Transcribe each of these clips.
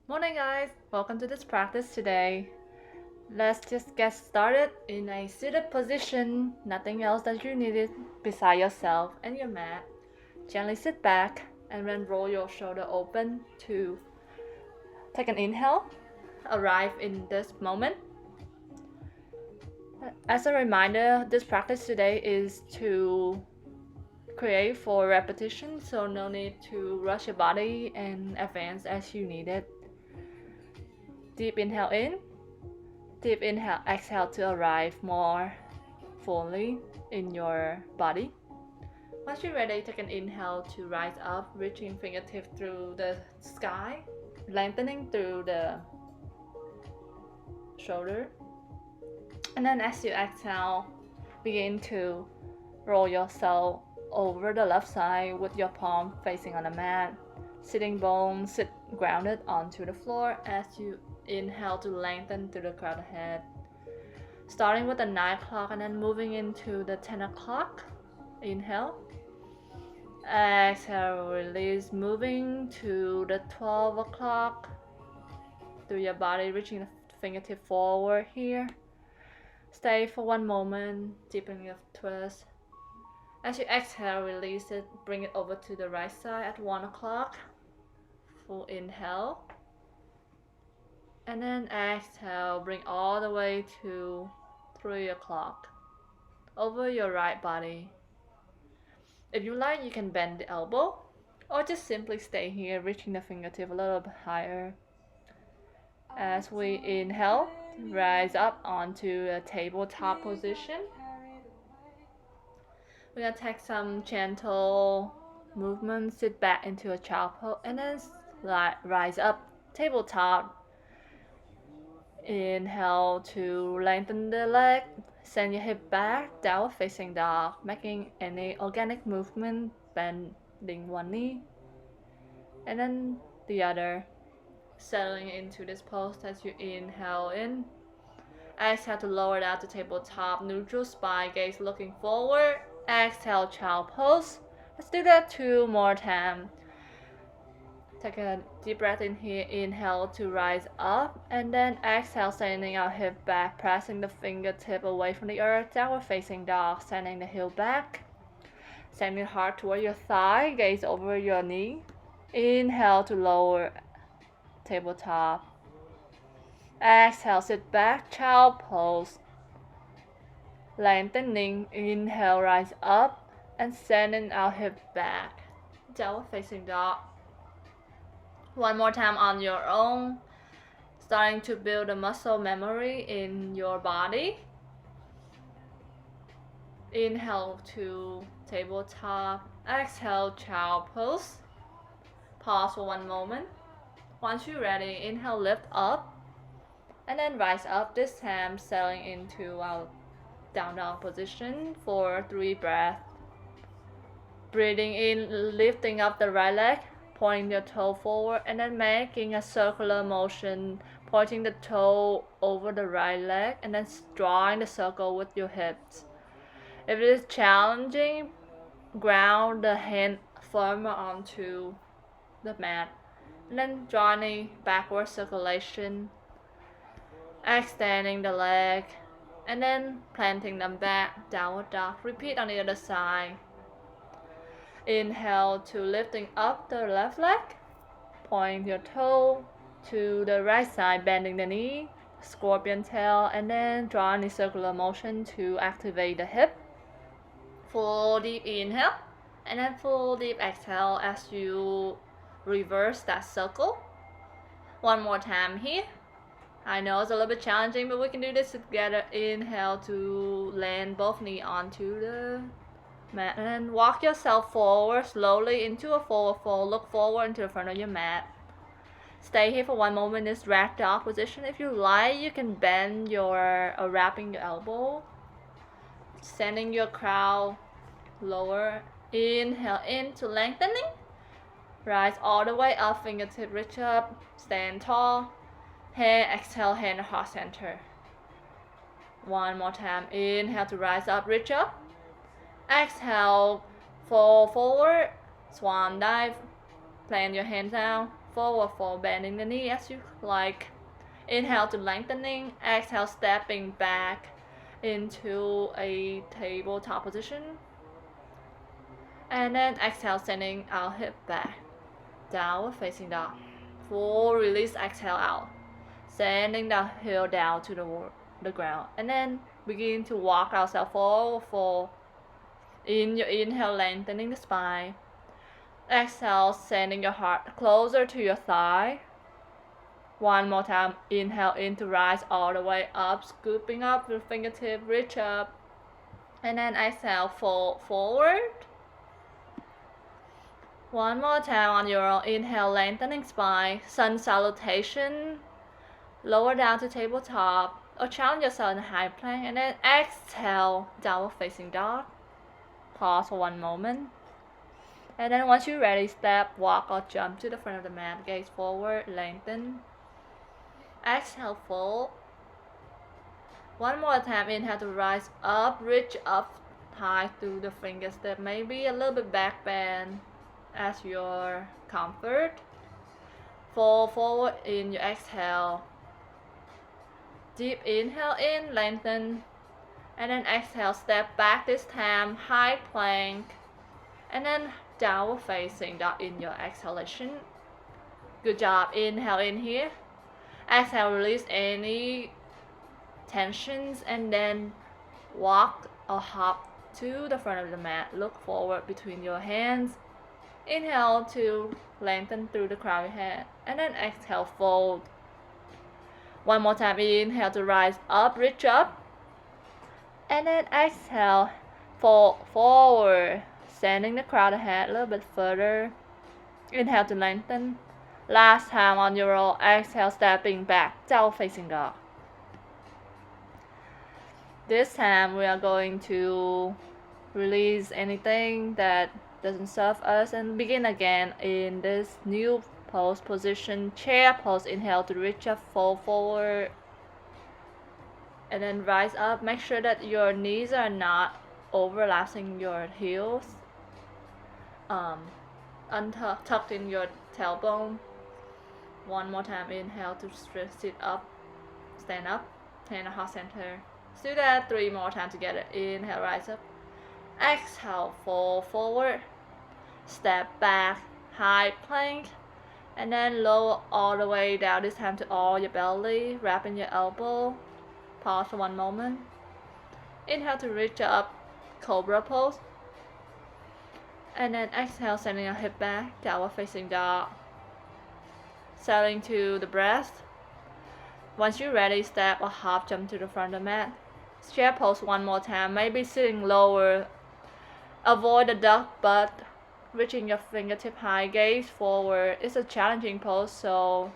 Morning guys, welcome to this practice today. Let's just get started in a seated position, nothing else that you needed beside yourself and your mat. Gently sit back and then roll your shoulder open to take an inhale, arrive in this moment. As a reminder, this practice today is to create for repetition, so no need to rush your body and advance as you need it. Deep inhale in. Deep inhale, exhale to arrive more fully in your body. Once you're ready, take an inhale to rise up, reaching fingertips through the sky, lengthening through the shoulder. And then as you exhale, begin to roll yourself over the left side with your palm facing on the mat. Sitting bones sit grounded onto the floor as you inhale to lengthen through the crown of the head. Starting with the 9 o'clock and then moving into the 10 o'clock. Inhale. Exhale, release, moving to the 12 o'clock. Through your body, reaching the fingertip forward here. Stay for one moment, deepening your twist. As you exhale, release it, bring it over to the right side at 1 o'clock. Full inhale. And then exhale, bring all the way to 3 o'clock. Over your right body. If you like, you can bend the elbow or just simply stay here, reaching the fingertip a little bit higher. As we inhale, rise up onto a tabletop position. We're gonna take some gentle movement, sit back into a child pose, and then rise up, tabletop. Inhale to lengthen the leg, send your hip back, downward facing dog, making any organic movement, bending one knee, and then the other. Settling into this pose as you inhale in. Exhale to lower down to tabletop, neutral spine, gaze looking forward. Exhale, child pose. Let's do that 2 more times. Take a deep breath in here, inhale to rise up, and then exhale, sending our hip back, pressing the fingertip away from the earth, downward facing dog, sending the heel back. Sending the heart toward your thigh, gaze over your knee. Inhale to lower tabletop. Exhale, sit back, child pose. Lengthening, inhale, rise up, and sending our hip back. Downward facing dog. One more time on your own. Starting to build a muscle memory in your body. Inhale to tabletop. Exhale, child pose. Pause for one moment. Once you're ready, inhale, lift up. And then rise up, this time settling into our down dog position for 3 breaths. Breathing in, lifting up the right leg, pointing your toe forward, and then making a circular motion, pointing the toe over the right leg, and then drawing the circle with your hips. If it is challenging, ground the hand firmer onto the mat, and then drawing backward circulation, extending the leg, and then planting them back, downward dog. Repeat on the other side. Inhale to lifting up the left leg, point your toe to the right side, bending the knee, scorpion tail, and then drawing the circular motion to activate the hip. Full deep inhale, and then full deep exhale as you reverse that circle. One more time here. I know it's a little bit challenging, but we can do this together. Inhale to land both knees onto the mat, and then walk yourself forward slowly into a forward fold. Look forward into the front of your mat. Stay here for one moment in this rag doll position. If you like, you can bend your wrapping your elbow, sending your crown lower. Inhale into lengthening. Rise all the way up, fingertip reach up, stand tall. Hand, exhale, hand heart center. One more time. Inhale to rise up, reach up. Exhale, fall forward, swan dive. Plant your hands down, forward fold, bending the knee as you like. Inhale to lengthening, exhale stepping back into a tabletop position. And then exhale, sending our hip back. Downward facing dog. Full release, exhale out. Sending the heel down to the ground. And then begin to walk ourselves forward fold. In your inhale, lengthening the spine. Exhale, sending your heart closer to your thigh. One more time, inhale in to rise all the way up, scooping up your fingertip, reach up. And then exhale, fold forward. One more time on your own, inhale, lengthening spine, Sun Salutation. Lower down to tabletop, or challenge yourself in a high plank, and then exhale, downward facing dog. Pause for one moment. And then once you're ready, step, walk, or jump to the front of the mat, gaze forward, lengthen. Exhale, fold. One more time, inhale to rise up, reach up high through the finger step, maybe a little bit back bend as your comfort. Fold forward in your exhale. Deep inhale in, lengthen. And then exhale, step back this time, high plank. And then downward facing dog in your exhalation. Good job, inhale in here. Exhale, release any tensions, and then walk or hop to the front of the mat. Look forward between your hands. Inhale to lengthen through the crown of your head, and then exhale, fold. One more time, inhale to rise up, reach up, and then exhale, fold forward, sending the crown of the head a little bit further. Inhale to lengthen. Last time on your roll, exhale, stepping back, downward facing dog. This time we are going to release anything that doesn't serve us and begin again in this new pose position, chair pose. Inhale to reach up, fold forward, and then rise up. Make sure that your knees are not overlapping your heels, tucked in your tailbone. One more time, inhale to sit up, stand up, hand on heart center. Let's do that 3 more times together. Inhale, rise up. Exhale, fold forward, step back, high plank, and then lower all the way down, this time to all your belly, wrapping your elbow. Pause for one moment. Inhale to reach up, cobra pose. And then exhale, sending your hip back, downward facing dog. Settling to the breath. Once you're ready, step or hop, jump to the front of the mat. Chair pose one more time, maybe sitting lower. Avoid the duck butt, reaching your fingertip high, gaze forward. It's a challenging pose, so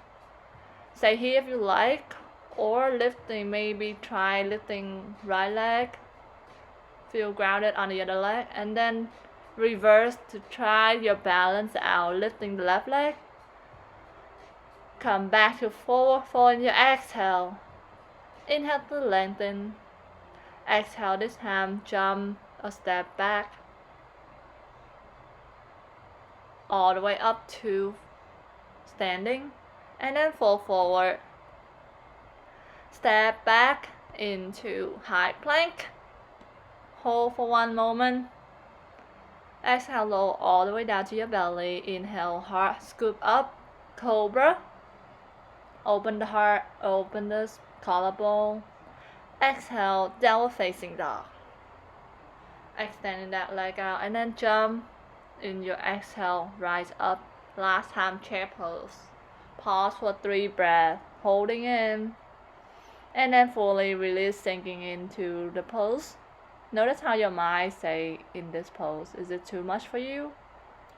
stay here if you like, or lifting, maybe try lifting right leg. Feel grounded on the other leg, and then reverse to try your balance out, lifting the left leg. Come back to forward fold in your exhale. Inhale to lengthen. Exhale, this time jump a step back. All the way up to standing. And then fold forward. Step back into high plank. Hold for one moment. Exhale, lower all the way down to your belly. Inhale, heart scoop up, cobra. Open the heart, open the collarbone. Exhale, downward facing dog. Extending that leg out, and then jump in your exhale, rise up. Last time, chair pose. Pause for 3 breaths, holding in, and then fully release, sinking into the pose. Notice how your mind say in this pose. Is it too much for you?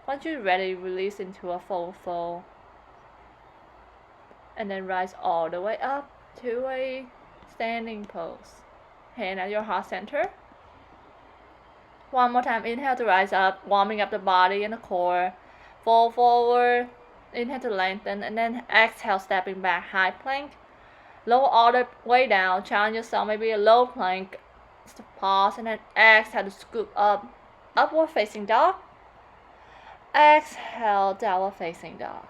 Once you're ready, release into a forward fold. And then rise all the way up to a standing pose. Hand at your heart center. One more time, inhale to rise up, warming up the body and the core. Fold forward, inhale to lengthen, and then exhale, stepping back, high plank. Lower all the way down, challenge yourself, maybe a low plank. Pause, and then exhale to scoop up, upward facing dog. Exhale, downward facing dog.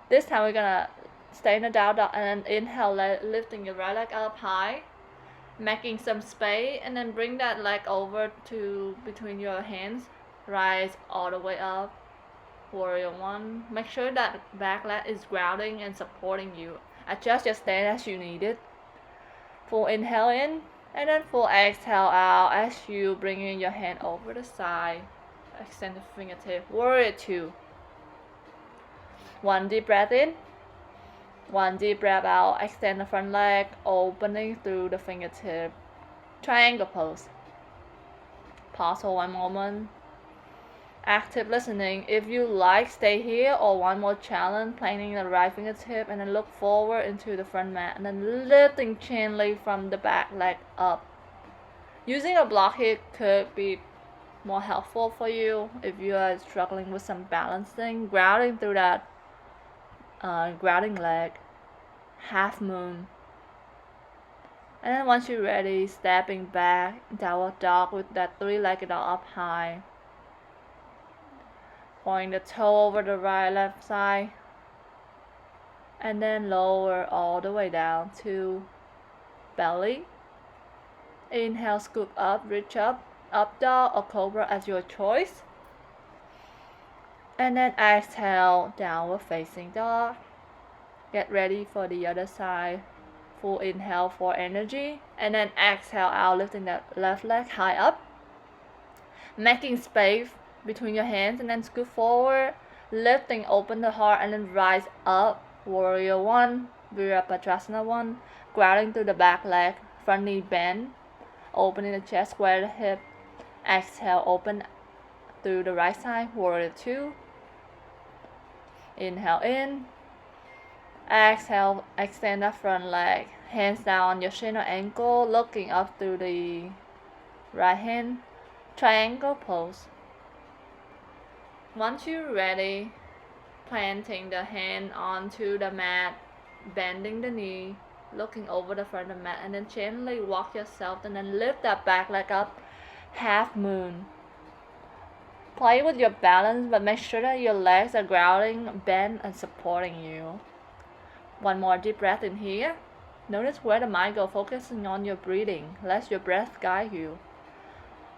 This time we're gonna stay in the down dog and then inhale, lifting your right leg up high, making some space, and then bring that leg over to between your hands, rise all the way up. Warrior one. Make sure that back leg is grounding and supporting you. Adjust your stance as you need it. Full inhale in, and then full exhale out as you bring in your hand over the side. Extend the fingertip. Warrior two. One deep breath in. One deep breath out. Extend the front leg, opening through the fingertip. Triangle pose. Pause for one moment. Active listening. If you like, stay here, or one more challenge, planting the right fingertip and then look forward into the front mat and then lifting gently from the back leg up. Using a block here could be more helpful for you if you are struggling with some balancing. Grounding through that grounding leg, half moon. And then once you're ready, stepping back, downward dog with that three-legged dog up high. Point the toe over the right left side, and then lower all the way down to belly. Inhale, scoop up, reach up dog or cobra as your choice. And then exhale, downward facing dog. Get ready for the other side. Full inhale for energy, and then exhale out, lifting that left leg high up, making space between your hands, and then scoot forward, lifting, open the heart, and then rise up. Warrior one, Virabhadrasana one, grounding through the back leg, front knee bend, opening the chest, square the hip. Exhale, open through the right side. Warrior two. Inhale in. Exhale, extend the front leg, hands down on your shin or ankle, looking up through the right hand. Triangle pose. Once you're ready, planting the hand onto the mat, bending the knee, looking over the front of the mat, and then gently walk yourself and then lift that back leg up, half moon. Play with your balance, but make sure that your legs are grounding, bent, and supporting you. One more deep breath in here. Notice where the mind goes, focusing on your breathing. Let your breath guide you.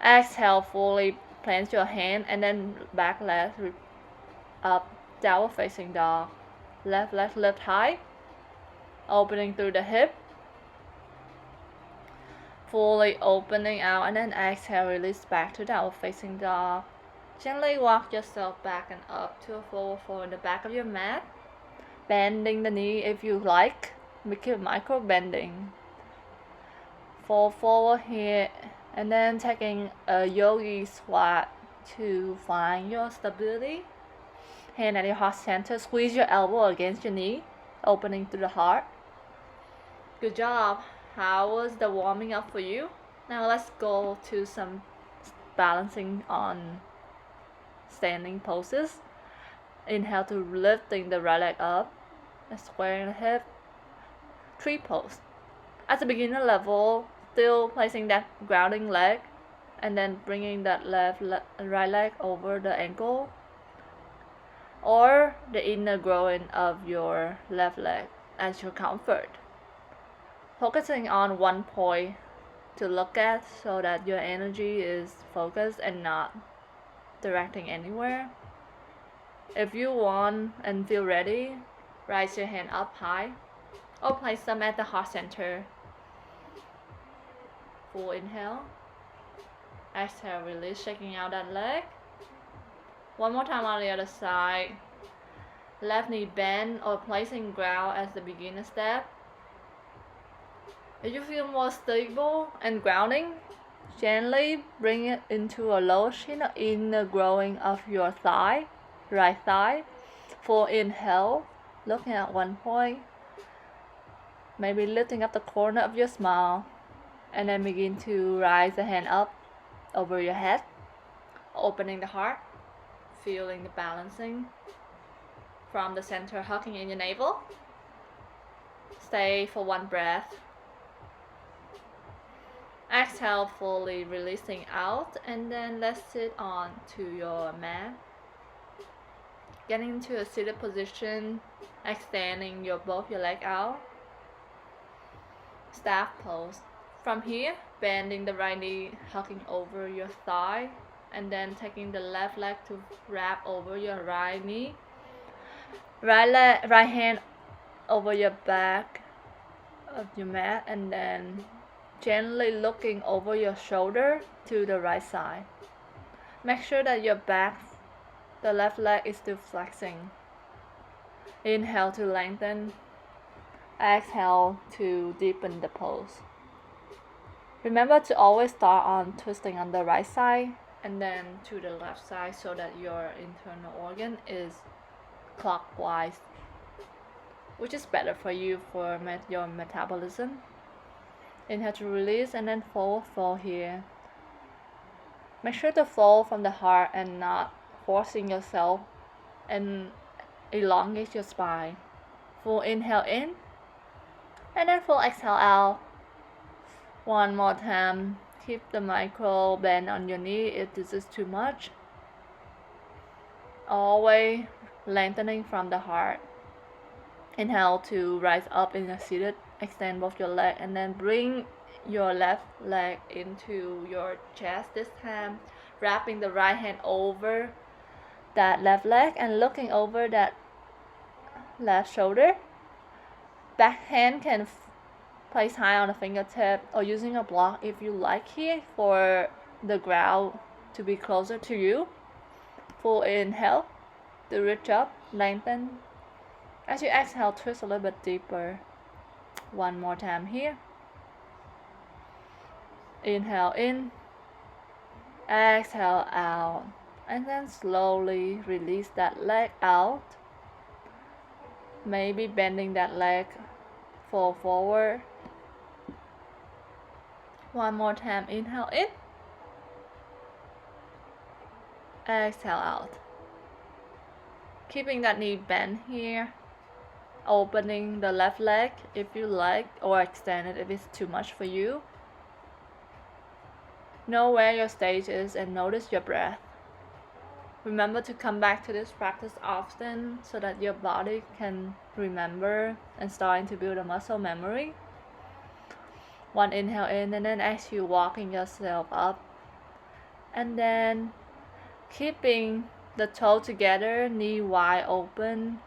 Exhale, fully plant your hand, and then back leg up, downward facing dog. Left leg lift high, opening through the hip. Fully opening out, and then exhale, release back to downward facing dog. Gently walk yourself back and up to a forward fold in the back of your mat. Bending the knee if you like. Make it micro bending. Fall forward here, and then taking a yogi squat to find your stability. Hand at your heart center. Squeeze your elbow against your knee, opening through the heart. Good job. How was the warming up for you? Now let's go to some balancing on standing poses. Inhale to lifting the right leg up and squaring the hip. Tree pose. At the beginner level, still placing that grounding leg, and then bringing that right leg over the ankle, or the inner growing of your left leg as your comfort. Focusing on one point to look at so that your energy is focused and not directing anywhere. If you want and feel ready, raise your hand up high or place them at the heart center. Full inhale. Exhale, release, shaking out that leg. One more time on the other side. Left knee bend or placing ground as the beginner step. If you feel more stable and grounding, gently bring it into a lower chin or inner growing of your thigh, right thigh. Full inhale, looking at one point. Maybe lifting up the corner of your smile, and then begin to rise the hand up over your head, opening the heart, feeling the balancing from the center, hugging in your navel. Stay for one breath. Exhale, fully releasing out, and then let's sit on to your mat. Getting into a seated position, extending both your leg out. Staff pose. From here, bending the right knee, hugging over your thigh, and then taking the left leg to wrap over your right knee. Right hand over your back of your mat, and then gently looking over your shoulder to the right side. Make sure that your back, the left leg is still flexing. Inhale to lengthen. Exhale to deepen the pose. Remember to always start on twisting on the right side and then to the left side so that your internal organ is clockwise, which is better for you for your metabolism. Inhale to release and then fold here. Make sure to fold from the heart and not forcing yourself and elongate your spine. Full inhale in and then full exhale out. One more time. Keep the micro bend on your knee if this is too much. Always lengthening from the heart. Inhale to rise up in a seated. Extend both your legs and then bring your left leg into your chest this time. Wrapping the right hand over that left leg and looking over that left shoulder. Back hand can place high on the fingertip or using a block if you like here for the ground to be closer to you. Full inhale to reach up, lengthen. As you exhale, twist a little bit deeper. One more time here. Inhale in, exhale out, and then slowly release that leg out. Maybe bending that leg forward. One more time, inhale in, exhale out. Keeping that knee bent here, opening the left leg if you like, or extend it if it's too much for you. Know where your stage is and notice your breath. Remember to come back to this practice often so that your body can remember and starting to build a muscle memory. One inhale in, and then as you walking yourself up, and then keeping the toe together, knee wide open.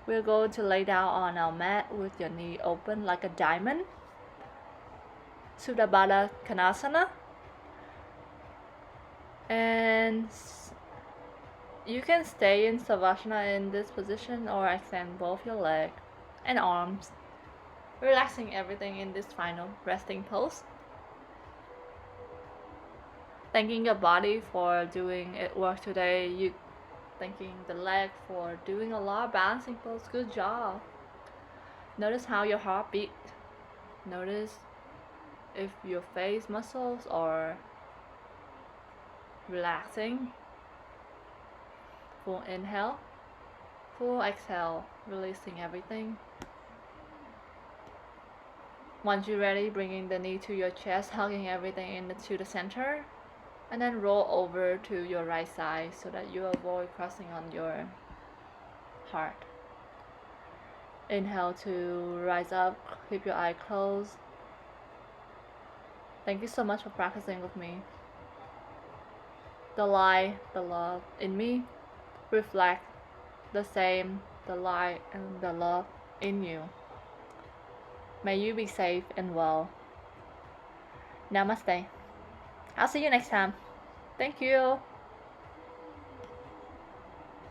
We're going to lay down on our mat with your knee open like a diamond. Supta Baddha Konasana. And you can stay in Savasana in this position or extend both your legs and arms, relaxing everything in this final resting pose. Thanking your body for doing it work today. Thanking the leg for doing a lot of balancing pose. Good job. Notice how your heart beat. Notice if your face muscles are relaxing. Full inhale, full exhale, releasing everything. Once you're ready, bringing the knee to your chest, hugging everything into the center, and then roll over to your right side so that you avoid crossing on your heart. Inhale to rise up, keep your eye closed. Thank you so much for practicing with me. The light, the love in me reflect the same, the light and the love in you. May you be safe and well. Namaste. I'll see you next time. Thank you.